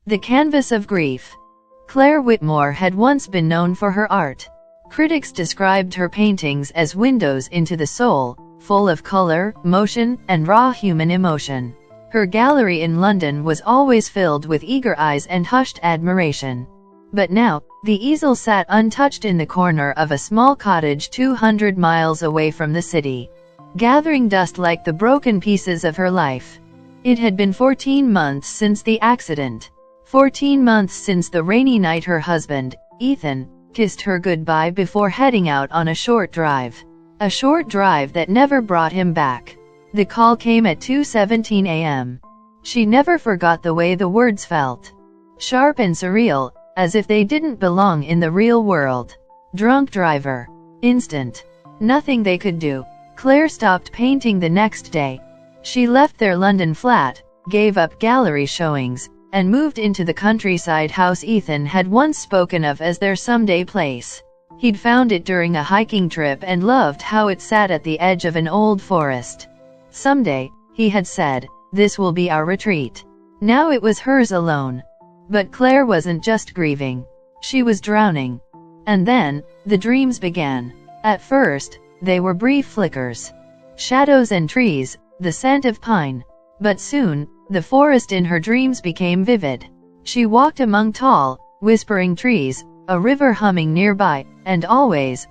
The Canvas of Grief. Claire Whitmore had once been known for her art. Critics described her paintings as windows into the soul, full of color, motion, and raw human emotion. Her gallery in London was always filled with eager eyes and hushed admiration. But now, the easel sat untouched in the corner of a small cottage 200 miles away from the city, gathering dust like the broken pieces of her life. It had been 14 months since the accident. 14 months since the rainy night her husband, Ethan, kissed her goodbye before heading out on a short drive. A short drive that never brought him back. The call came at 2:17 a.m. She never forgot the way the words felt. Sharp and surreal, as if they didn't belong in the real world. Drunk driver. Instant. Nothing they could do. Claire stopped painting the next day. She left their London flat, gave up gallery showings, and moved into the countryside house Ethan had once spoken of as their someday place. He'd found it during a hiking trip and loved how it sat at the edge of an old forest. Someday, he had said, this will be our retreat. Now it was hers alone. But Claire wasn't just grieving. She was drowning. And then, the dreams began. At first, they were brief flickers. Shadows and trees, the scent of pine. But soon, the forest in her dreams became vivid. She walked among tall, whispering trees, a river humming nearby, and always,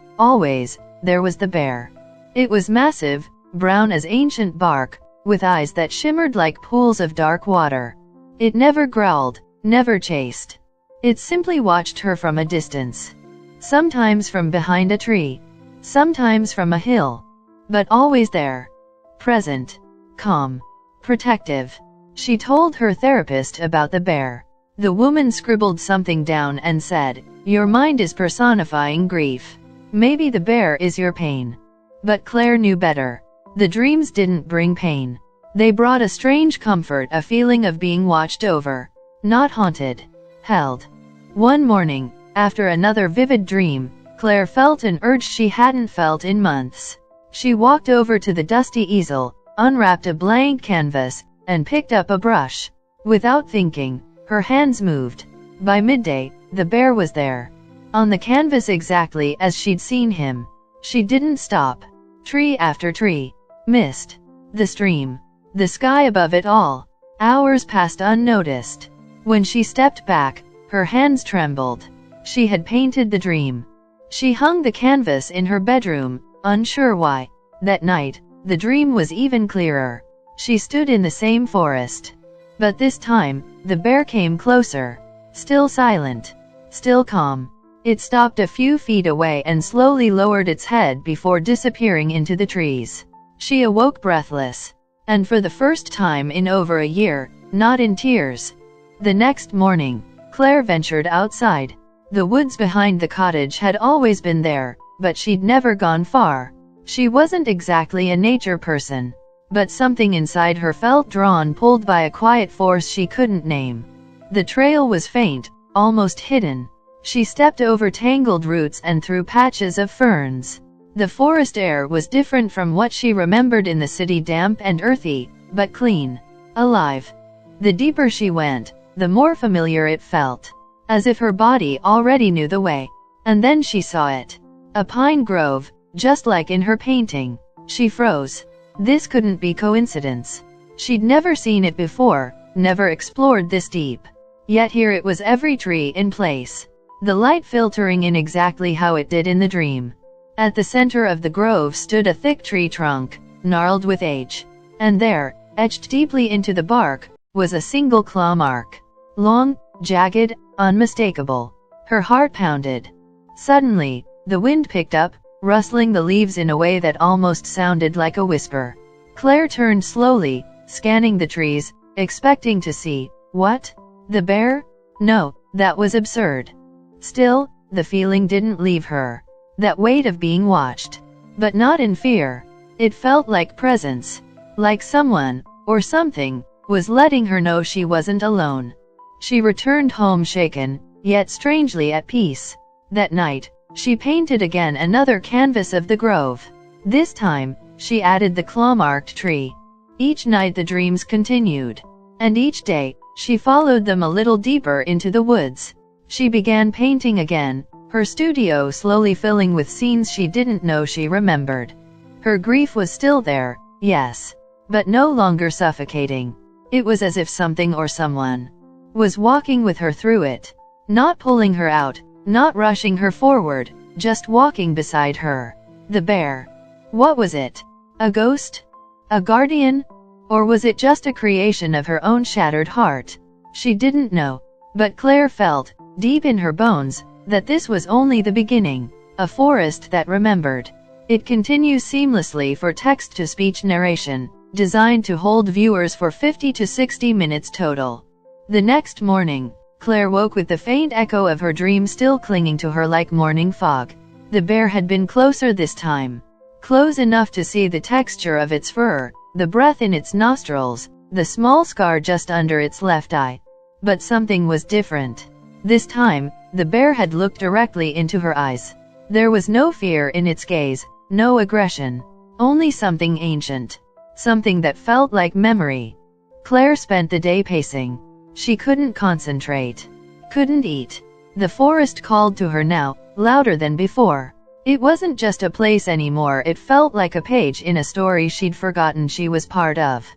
there was the bear. It was massive, brown as ancient bark, with eyes that shimmered like pools of dark water. It never growled, never chased. It simply watched her from a distance. Sometimes from behind a tree, sometimes from a hill, but always there. Present, calm, protective. She told her therapist about the bear. The woman scribbled something down and said, "Your mind is personifying grief. Maybe the bear is your pain." But Claire knew better. The dreams didn't bring pain. They brought a strange comfort, a feeling of being watched over. Not haunted. Held. One morning, after another vivid dream, Claire felt an urge she hadn't felt in months. She walked over to the dusty easel, unwrapped a blank canvas, and picked up a brush. Without thinking, her hands moved. By midday, the bear was there. On the canvas exactly as she'd seen him. She didn't stop. Tree after tree. Mist. The stream. The sky above it all. Hours passed unnoticed. When she stepped back, her hands trembled. She had painted the dream. She hung the canvas in her bedroom, unsure why. That night, the dream was even clearer. She stood in the same forest. But this time, the bear came closer. Still silent. Still calm. It stopped a few feet away and slowly lowered its head before disappearing into the trees. She awoke breathless. And for the first time in over a year, not in tears. The next morning, Claire ventured outside. The woods behind the cottage had always been there, but she'd never gone far. She wasn't exactly a nature person. But something inside her felt drawn, pulled by a quiet force she couldn't name. The trail was faint, almost hidden. She stepped over tangled roots and through patches of ferns. The forest air was different from what she remembered in the city, damp and earthy, but clean. Alive. The deeper she went, the more familiar it felt. As if her body already knew the way. And then she saw it. A pine grove, just like in her painting. She froze. This couldn't be coincidence. She'd never seen it before, never explored this deep. Yet here it was, every tree in place. The light filtering in exactly how it did in the dream. At the center of the grove stood a thick tree trunk, gnarled with age. And there, etched deeply into the bark, was a single claw mark. Long, jagged, unmistakable. Her heart pounded. Suddenly, the wind picked up, rustling the leaves in a way that almost sounded like a whisper. Claire turned slowly, scanning the trees, expecting to see, what? The bear? No, that was absurd. Still, the feeling didn't leave her. That weight of being watched. But not in fear. It felt like presence. Like someone, or something, was letting her know she wasn't alone. She returned home shaken, yet strangely at peace. That night, she painted again another canvas of the grove. This time, she added the claw-marked tree. Each night the dreams continued. And each day, She followed them a little deeper into the woods. She began painting again, her studio slowly filling with scenes she didn't know she remembered. Her grief was still there, yes, but no longer suffocating. It was as if something or someone was walking with her through it, not pulling her out, not rushing her forward, just walking beside her. The bear. What was it? A ghost? A guardian? Or was it just a creation of her own shattered heart? She didn't know, but Claire felt, deep in her bones, that this was only the beginning, a forest that remembered. It continues seamlessly for text-to-speech narration, designed to hold viewers for 50 to 60 minutes total. The next morning, Claire woke with the faint echo of her dream still clinging to her like morning fog. The bear had been closer this time. Close enough to see the texture of its fur, the breath in its nostrils, the small scar just under its left eye. But something was different. This time, the bear had looked directly into her eyes. There was no fear in its gaze, no aggression, only something ancient. Something that felt like memory. Claire spent the day pacing. She couldn't concentrate. Couldn't eat. The forest called to her now, louder than before. It wasn't just a place anymore, it felt like a page in a story she'd forgotten she was part of.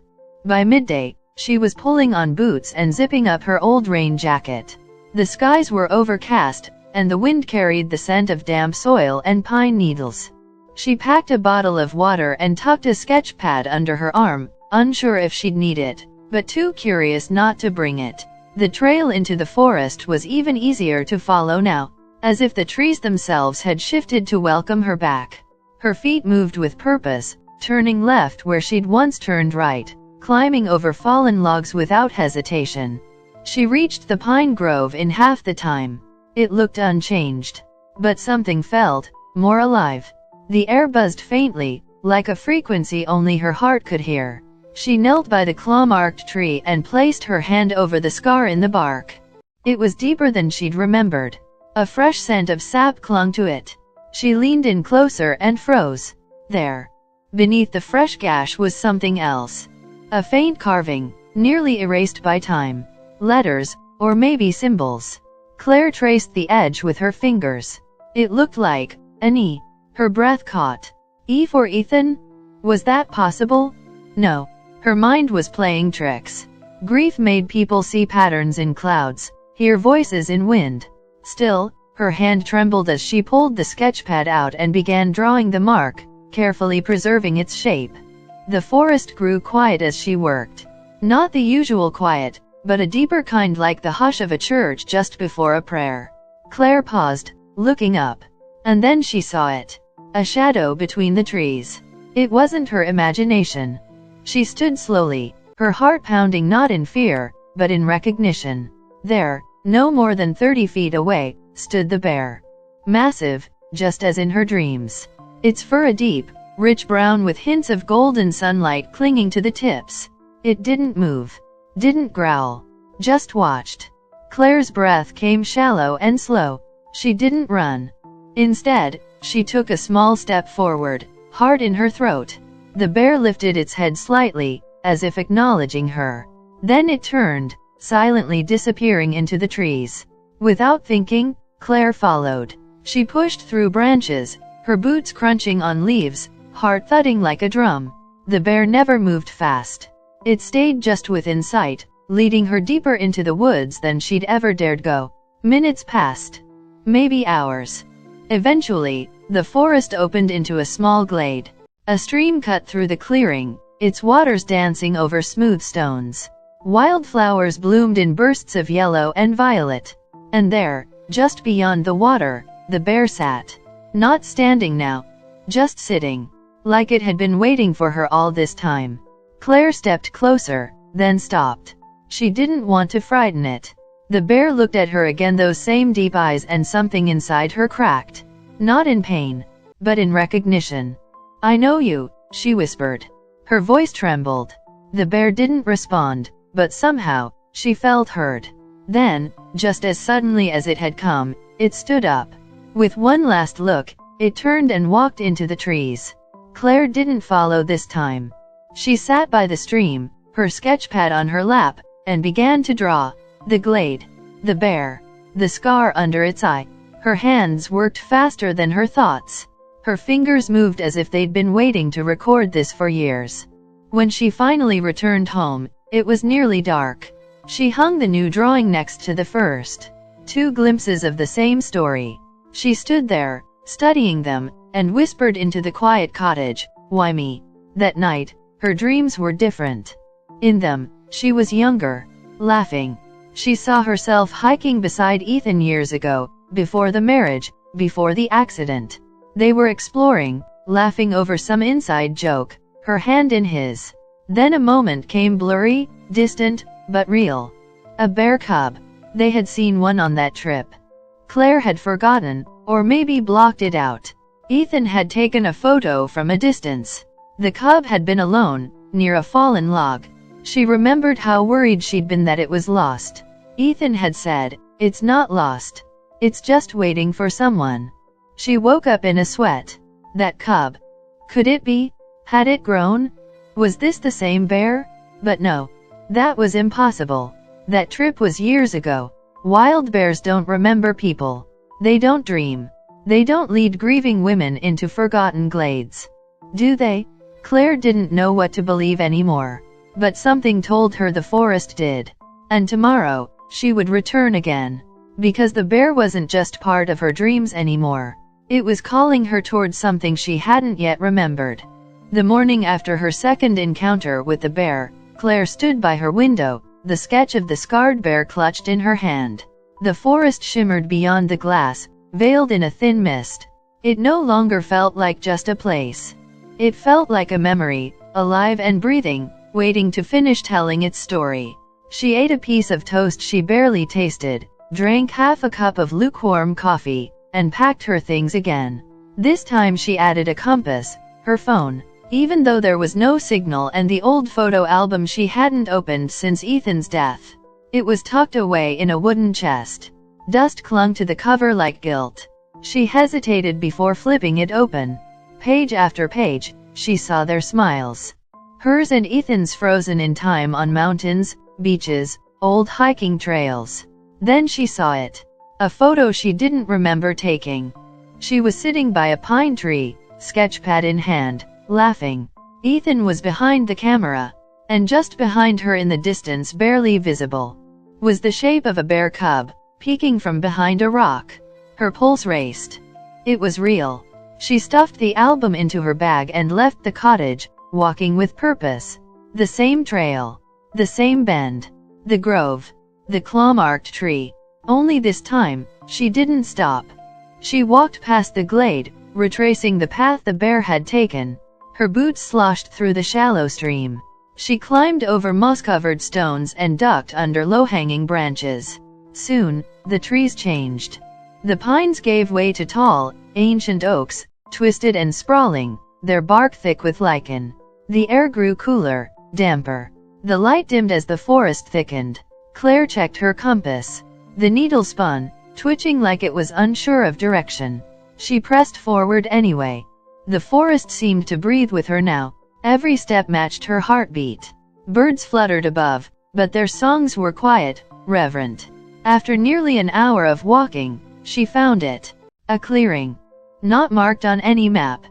By midday, she was pulling on boots and zipping up her old rain jacket. The skies were overcast, and the wind carried the scent of damp soil and pine needles. She packed a bottle of water and tucked a sketch pad under her arm, unsure if she'd need it, but too curious not to bring it. The trail into the forest was even easier to follow now, as if the trees themselves had shifted to welcome her back. Her feet moved with purpose, turning left where she'd once turned right, climbing over fallen logs without hesitation. She reached the pine grove in half the time. It looked unchanged, but something felt more alive. The air buzzed faintly, like a frequency only her heart could hear. She knelt by the claw-marked tree and placed her hand over the scar in the bark. It was deeper than she'd remembered. A fresh scent of sap clung to it. She leaned in closer and froze. There, beneath the fresh gash, was something else. A faint carving, nearly erased by time. Letters, or maybe symbols. Claire traced the edge with her fingers. It looked like an E. Her breath caught. E for Ethan? Was that possible? No. Her mind was playing tricks. Grief made people see patterns in clouds, hear voices in wind. Still, her hand trembled as she pulled the sketchpad out and began drawing the mark, carefully preserving its shape. The forest grew quiet as she worked. Not the usual quiet, but a deeper kind, like the hush of a church just before a prayer. Claire paused, looking up. And then she saw it. A shadow between the trees. It wasn't her imagination. She stood slowly, her heart pounding not in fear, but in recognition. There, no more than 30 feet away, stood the bear. Massive, just as in her dreams. Its fur a deep, rich brown with hints of golden sunlight clinging to the tips. It didn't move. Didn't growl. Just watched. Claire's breath came shallow and slow. She didn't run. Instead, she took a small step forward, heart in her throat. The bear lifted its head slightly, as if acknowledging her. Then it turned, silently disappearing into the trees. Without thinking, Claire followed. She pushed through branches, her boots crunching on leaves, heart thudding like a drum. The bear never moved fast. It stayed just within sight, leading her deeper into the woods than she'd ever dared go. Minutes passed. Maybe hours. Eventually, the forest opened into a small glade. A stream cut through the clearing, its waters dancing over smooth stones. Wildflowers bloomed in bursts of yellow and violet. And there, just beyond the water, the bear sat. Not standing now. Just sitting. Like it had been waiting for her all this time. Claire stepped closer, then stopped. She didn't want to frighten it. The bear looked at her again, those same deep eyes, and something inside her cracked. Not in pain, but in recognition. "I know you," she whispered. Her voice trembled. The bear didn't respond, but somehow, she felt heard. Then, just as suddenly as it had come, it stood up. With one last look, it turned and walked into the trees. Claire didn't follow this time. She sat by the stream, her sketchpad on her lap, and began to draw. The glade. The bear. The scar under its eye. Her hands worked faster than her thoughts. Her fingers moved as if they'd been waiting to record this for years. When she finally returned home, it was nearly dark. She hung the new drawing next to the first. 2 glimpses of the same story. She stood there, studying them, and whispered into the quiet cottage, "Why me?" That night, her dreams were different. In them, she was younger, laughing. She saw herself hiking beside Ethan years ago, before the marriage, before the accident. They were exploring, laughing over some inside joke, her hand in his. Then a moment came, blurry, distant, but real. A bear cub. They had seen one on that trip. Claire had forgotten, or maybe blocked it out. Ethan had taken a photo from a distance. The cub had been alone, near a fallen log. She remembered how worried she'd been that it was lost. Ethan had said, "It's not lost. It's just waiting for someone." She woke up in a sweat. That cub. Could it be? Had it grown? Was this the same bear? But no. That was impossible. That trip was years ago. Wild bears don't remember people. They don't dream. They don't lead grieving women into forgotten glades. Do they? Claire didn't know what to believe anymore. But something told her the forest did. And tomorrow, she would return again. Because the bear wasn't just part of her dreams anymore. It was calling her towards something she hadn't yet remembered. The morning after her second encounter with the bear, Claire stood by her window, the sketch of the scarred bear clutched in her hand. The forest shimmered beyond the glass, veiled in a thin mist. It no longer felt like just a place. It felt like a memory, alive and breathing, waiting to finish telling its story. She ate a piece of toast she barely tasted, drank half a cup of lukewarm coffee, and packed her things again. This time she added a compass, her phone. Even though there was no signal, and the old photo album she hadn't opened since Ethan's death. It was tucked away in a wooden chest. Dust clung to the cover like guilt. She hesitated before flipping it open. Page after page, she saw their smiles. Hers and Ethan's frozen in time on mountains, beaches, old hiking trails. Then she saw it. A photo she didn't remember taking. She was sitting by a pine tree, sketchpad in hand, laughing. Ethan was behind the camera. And just behind her in the distance, barely visible, was the shape of a bear cub, peeking from behind a rock. Her pulse raced. It was real. She stuffed the album into her bag and left the cottage, walking with purpose. The same trail. The same bend. The grove. The claw-marked tree. Only this time, she didn't stop. She walked past the glade, retracing the path the bear had taken. Her boots sloshed through the shallow stream. She climbed over moss-covered stones and ducked under low-hanging branches. Soon, the trees changed. The pines gave way to tall, ancient oaks, twisted and sprawling, their bark thick with lichen. The air grew cooler, damper. The light dimmed as the forest thickened. Claire checked her compass. The needle spun, twitching like it was unsure of direction. She pressed forward anyway. The forest seemed to breathe with her now. Every step matched her heartbeat. Birds fluttered above, but their songs were quiet, reverent. After nearly an hour of walking, she found it. A clearing. Not marked on any map.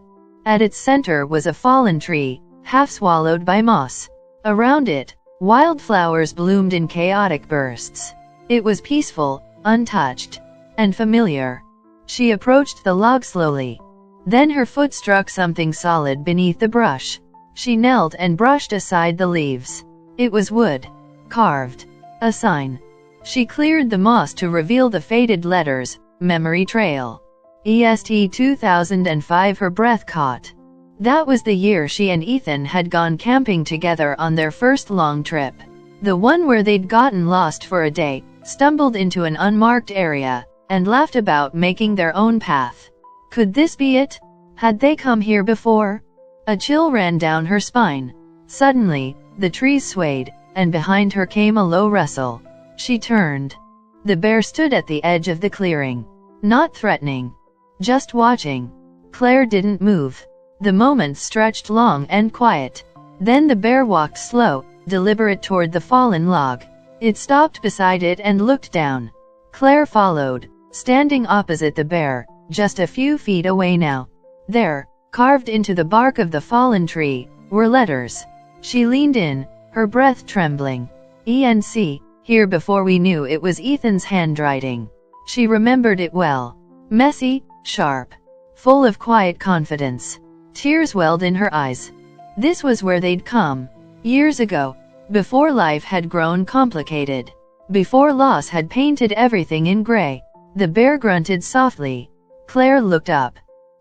At its center was a fallen tree, half swallowed by moss. Around it, wildflowers bloomed in chaotic bursts. It was peaceful, untouched, and familiar. She approached the log slowly. Then her foot struck something solid beneath the brush. She knelt and brushed aside the leaves. It was wood. Carved. A sign. She cleared the moss to reveal the faded letters, Memory Trail. EST 2005. Her breath caught. That was the year she and Ethan had gone camping together on their first long trip. The one where they'd gotten lost for a day, stumbled into an unmarked area, and laughed about making their own path. Could this be it? Had they come here before? A chill ran down her spine. Suddenly, the trees swayed, and behind her came a low rustle. She turned. The bear stood at the edge of the clearing. Not threatening. Just watching. Claire didn't move. The moments stretched long and quiet. Then the bear walked slow, deliberate toward the fallen log. It stopped beside it and looked down. Claire followed, standing opposite the bear, just a few feet away now. There, carved into the bark of the fallen tree, were letters. She leaned in, her breath trembling. "E.N.C." Here before we knew it was Ethan's handwriting. She remembered it well. Messy, sharp, full of quiet confidence. Tears welled in her eyes. This was where they'd come. Years ago. Before life had grown complicated. Before loss had painted everything in gray. The bear grunted softly. Claire looked up.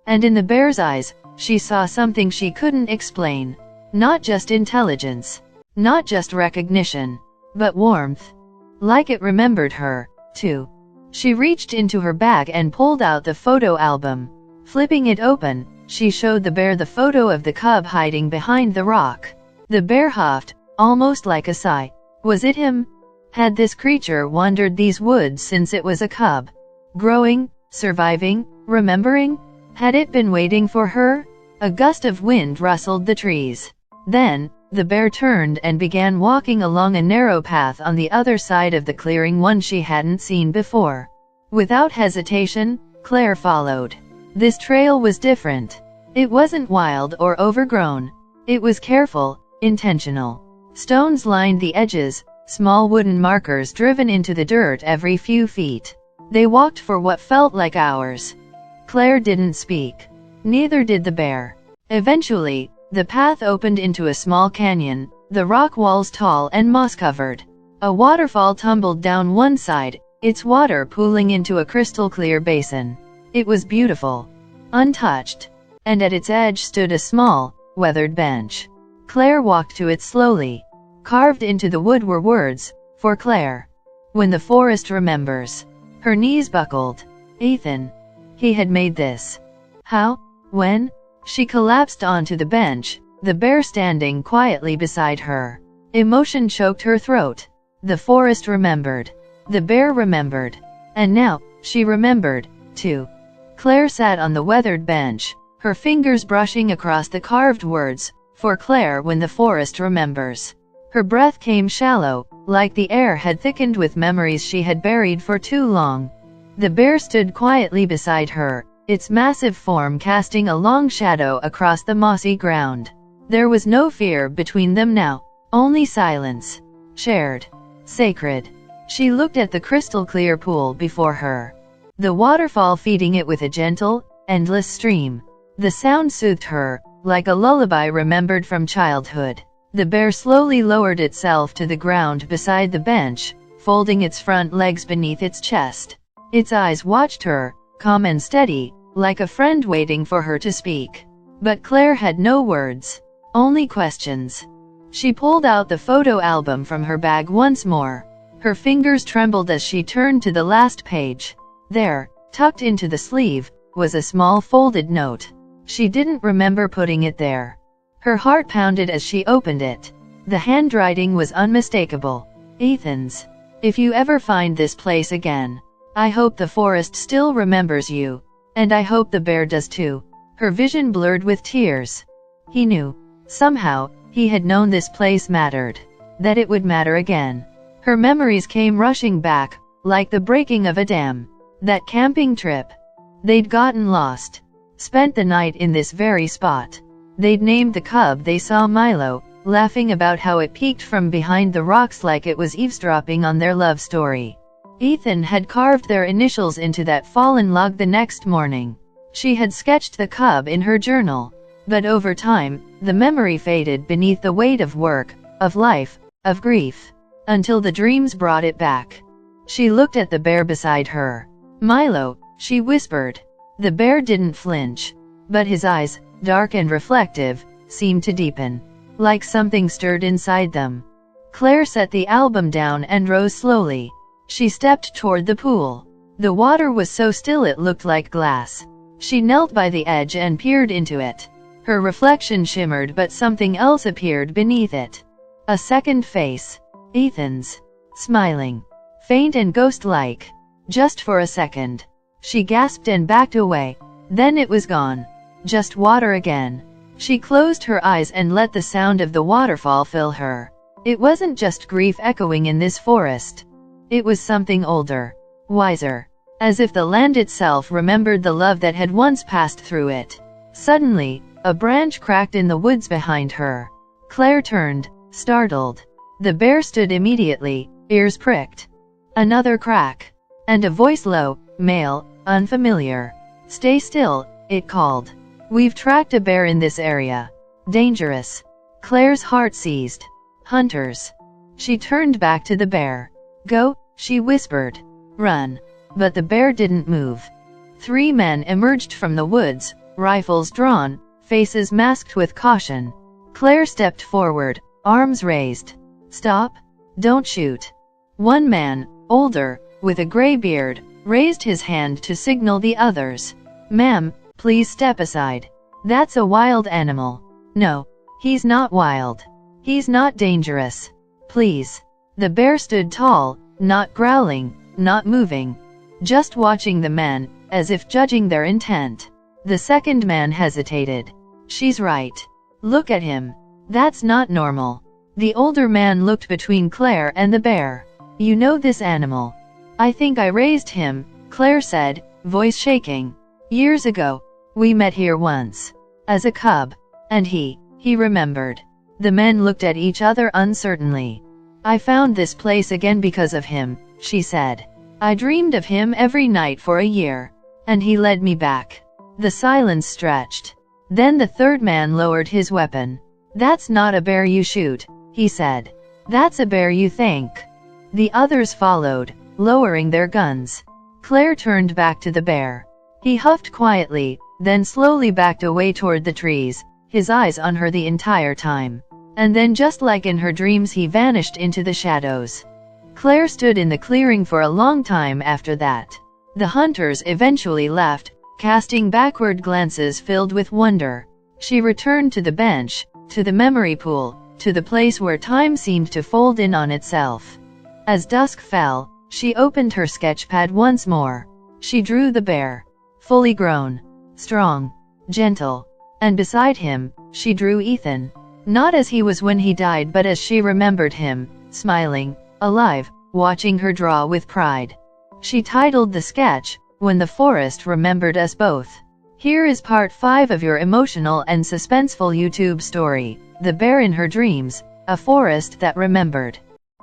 And in the bear's eyes, she saw something she couldn't explain. Not just intelligence. Not just recognition. But warmth. Like it remembered her, too. She reached into her bag and pulled out the photo album. Flipping it open, she showed the bear the photo of the cub hiding behind the rock. The bear huffed, almost like a sigh. Was it him? Had this creature wandered these woods since it was a cub? Growing, surviving, remembering? Had it been waiting for her? A gust of wind rustled the trees. Then, the bear turned and began walking along a narrow path on the other side of the clearing, one she hadn't seen before. Without hesitation, Claire followed. This trail was different. It wasn't wild or overgrown. It was careful, intentional. Stones lined the edges, small wooden markers driven into the dirt every few feet. They walked for what felt like hours. Claire didn't speak. Neither did the bear. Eventually, the path opened into a small canyon, the rock walls tall and moss-covered. A waterfall tumbled down one side, its water pooling into a crystal-clear basin. It was beautiful. Untouched. And at its edge stood a small, weathered bench. Claire walked to it slowly. Carved into the wood were words, "For Claire. When the forest remembers." Her knees buckled. Ethan. He had made this. How? When? She collapsed onto the bench, the bear standing quietly beside her. Emotion choked her throat. The forest remembered. The bear remembered. And now, she remembered, too. Claire sat on the weathered bench, her fingers brushing across the carved words, "For Claire when the forest remembers." Her breath came shallow, like the air had thickened with memories she had buried for too long. The bear stood quietly beside her, its massive form casting a long shadow across the mossy ground. There was no fear between them now, only silence. Shared. Sacred. She looked at the crystal-clear pool before her. The waterfall feeding it with a gentle, endless stream. The sound soothed her, like a lullaby remembered from childhood. The bear slowly lowered itself to the ground beside the bench, folding its front legs beneath its chest. Its eyes watched her, calm and steady, like a friend waiting for her to speak. But Claire had no words, only questions. She pulled out the photo album from her bag once more. Her fingers trembled as she turned to the last page. There, tucked into the sleeve, was a small folded note. She didn't remember putting it there. Her heart pounded as she opened it. The handwriting was unmistakable. Ethan's. If you ever find this place again, I hope the forest still remembers you. And I hope the bear does too. Her vision blurred with tears. He knew. Somehow, he had known this place mattered. That it would matter again. Her memories came rushing back, like the breaking of a dam. That camping trip. They'd gotten lost. Spent the night in this very spot. They'd named the cub they saw Milo, laughing about how it peeked from behind the rocks like it was eavesdropping on their love story. Ethan had carved their initials into that fallen log the next morning. She had sketched the cub in her journal. But over time, the memory faded beneath the weight of work, of life, of grief. Until the dreams brought it back. She looked at the bear beside her. "Milo," she whispered. The bear didn't flinch. But his eyes, dark and reflective, seemed to deepen. Like something stirred inside them. Claire set the album down and rose slowly. She stepped toward the pool. The water was so still it looked like glass. She knelt by the edge and peered into it. Her reflection shimmered, but something else appeared beneath it. A second face. Ethan's. Smiling. Faint and ghost-like. Just for a second. She gasped and backed away. Then it was gone. Just water again. She closed her eyes and let the sound of the waterfall fill her. It wasn't just grief echoing in this forest. It was something older, wiser, as if the land itself remembered the love that had once passed through it. Suddenly, a branch cracked in the woods behind her. Claire turned, startled. The bear stood immediately, ears pricked. Another crack. And a voice low, male, unfamiliar. "Stay still," it called. "We've tracked a bear in this area. Dangerous." Claire's heart seized. Hunters. She turned back to the bear. "Go," she whispered. "Run." But the bear didn't move. 3 men emerged from the woods, rifles drawn, faces masked with caution. Claire stepped forward, arms raised. "Stop. Don't shoot." One man, older, with a gray beard, raised his hand to signal the others. "Ma'am, please step aside. That's a wild animal." "No, he's not wild. He's not dangerous. Please." The bear stood tall, not growling, not moving. Just watching the men, as if judging their intent. The second man hesitated. "She's right. Look at him. That's not normal." The older man looked between Claire and the bear. "You know this animal?" "I think I raised him," Claire said, voice shaking. "Years ago. We met here once. As a cub. And he remembered." The men looked at each other uncertainly. "I found this place again because of him," she said. "I dreamed of him every night for a year. And he led me back." The silence stretched. Then the third man lowered his weapon. "That's not a bear you shoot," he said. "That's a bear you thank." The others followed, lowering their guns. Claire turned back to the bear. He huffed quietly, then slowly backed away toward the trees, his eyes on her the entire time. And then, just like in her dreams, he vanished into the shadows. Claire stood in the clearing for a long time after that. The hunters eventually left, casting backward glances filled with wonder. She returned to the bench, to the memory pool, to the place where time seemed to fold in on itself. As dusk fell, she opened her sketchpad once more. She drew the bear. Fully grown. Strong. Gentle. And beside him, she drew Ethan. Not as he was when he died, but as she remembered him, smiling, alive, watching her draw with pride. She titled the sketch, "When the Forest Remembered Us Both." Here is part 5 of your emotional and suspenseful YouTube story, The Bear in Her Dreams, A Forest That Remembered.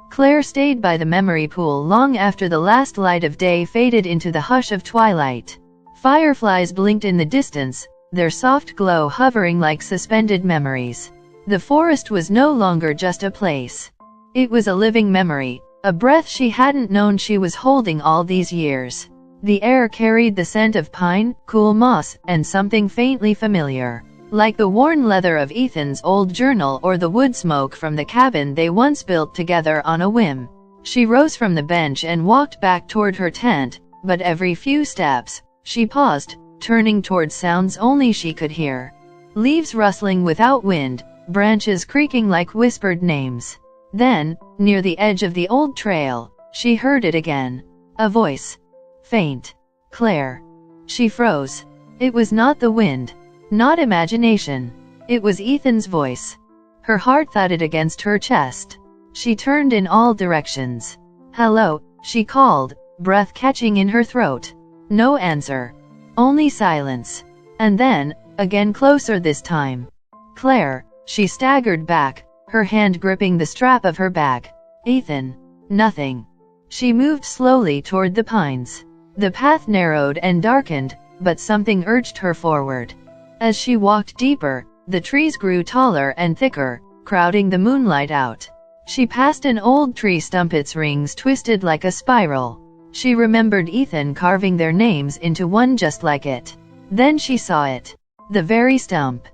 Claire stayed by the memory pool long after the last light of day faded into the hush of twilight. Fireflies blinked in the distance, their soft glow hovering like suspended memories. The forest was no longer just a place. It was a living memory, a breath she hadn't known she was holding all these years. The air carried the scent of pine, cool moss, and something faintly familiar, like the worn leather of Ethan's old journal or the wood smoke from the cabin they once built together on a whim. She rose from the bench and walked back toward her tent, but every few steps, she paused, turning toward sounds only she could hear. Leaves rustling without wind, branches creaking like whispered names. Then, near the edge of the old trail, she heard it again. A voice. Faint. "Claire." She froze. It was not the wind. Not imagination. It was Ethan's voice. Her heart thudded against her chest. She turned in all directions. "Hello," she called, breath catching in her throat. No answer. Only silence. And then, again closer this time. "Claire." She staggered back, her hand gripping the strap of her bag. "Ethan." Nothing. She moved slowly toward the pines. The path narrowed and darkened, but something urged her forward. As she walked deeper, the trees grew taller and thicker, crowding the moonlight out. She passed an old tree stump, its rings twisted like a spiral. She remembered Ethan carving their names into one just like it. Then she saw it. The very stump.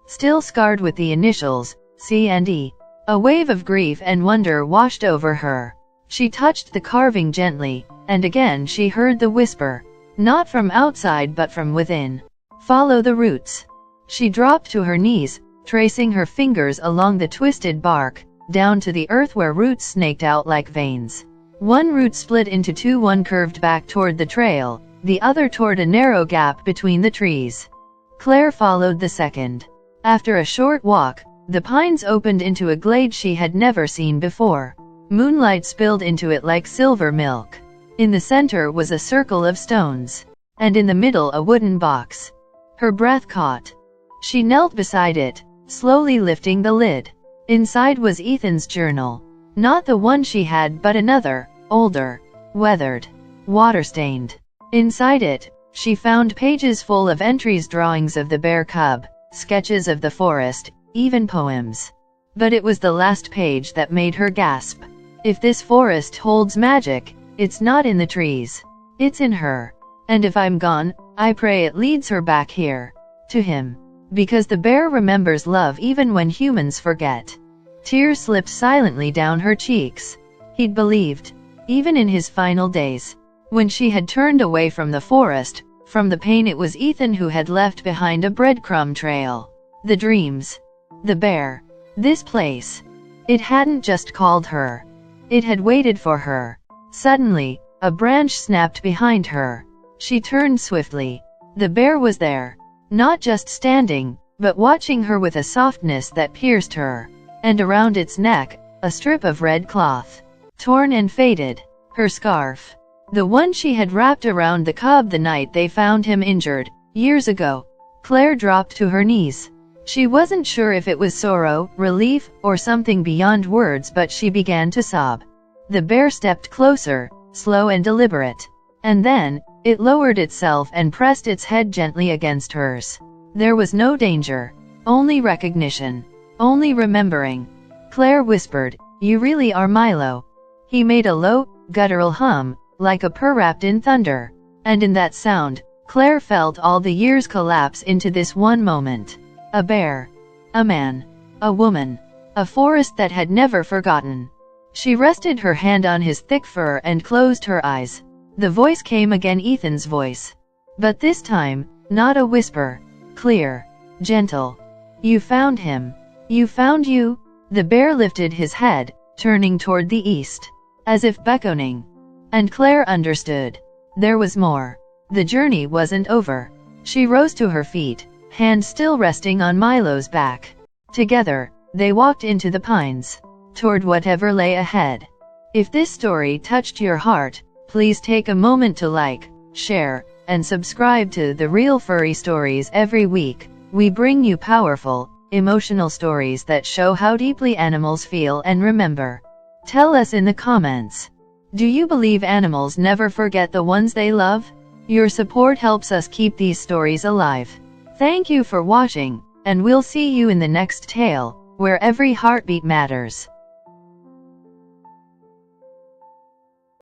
Still scarred with the initials, C and E. A wave of grief and wonder washed over her. She touched the carving gently, and again she heard the whisper. Not from outside but from within. "Follow the roots." She dropped to her knees, tracing her fingers along the twisted bark, down to the earth where roots snaked out like veins. One root split into two, one curved back toward the trail, the other toward a narrow gap between the trees. Claire followed the second. After a short walk, The pines opened into a glade she had never seen before. Moonlight spilled into it like silver milk. In the center was a circle of stones, and in the middle a wooden box. Her breath caught. She knelt beside it, slowly lifting the lid. Inside was Ethan's journal. Not the one she had, but another, older, weathered, water-stained. Inside it, she found pages full of entries, drawings of the bear cub, sketches of the forest, even poems. But it was the last page that made her gasp. If this forest holds magic, it's not in the trees. It's in her. And if I'm gone, I pray it leads her back here. To him. Because the bear remembers love even when humans forget. Tears slipped silently down her cheeks. He'd believed. Even in his final days. When she had turned away from the forest, from the pain, it was Ethan who had left behind a breadcrumb trail. The dreams. The bear. This place. It hadn't just called her. It had waited for her. Suddenly, a branch snapped behind her. She turned swiftly. The bear was there. Not just standing, but watching her with a softness that pierced her. And around its neck, a strip of red cloth. Torn and faded. Her scarf. The one she had wrapped around the cub the night they found him injured, years ago. Claire dropped to her knees. She wasn't sure if it was sorrow, relief, or something beyond words, but she began to sob. The bear stepped closer, slow and deliberate. And then, it lowered itself and pressed its head gently against hers. There was no danger. Only recognition. Only remembering. Claire whispered, "You really are Milo." He made a low, guttural hum, like a purr wrapped in thunder. And in that sound, Claire felt all the years collapse into this one moment. A bear. A man. A woman. A forest that had never forgotten. She rested her hand on his thick fur and closed her eyes. The voice came again, Ethan's voice. But this time, not a whisper. Clear. Gentle. "You found him. You found you?" The bear lifted his head, turning toward the east. As if beckoning. And Claire understood. There was more. The journey wasn't over. She rose to her feet, hand still resting on Milo's back. Together, they walked into the pines. Toward whatever lay ahead. If this story touched your heart, please take a moment to like, share, and subscribe to The Real Furry Stories. Every week, we bring you powerful, emotional stories that show how deeply animals feel and remember. Tell us in the comments. Do you believe animals never forget the ones they love? Your support helps us keep these stories alive. Thank you for watching, and we'll see you in the next tale, where every heartbeat matters.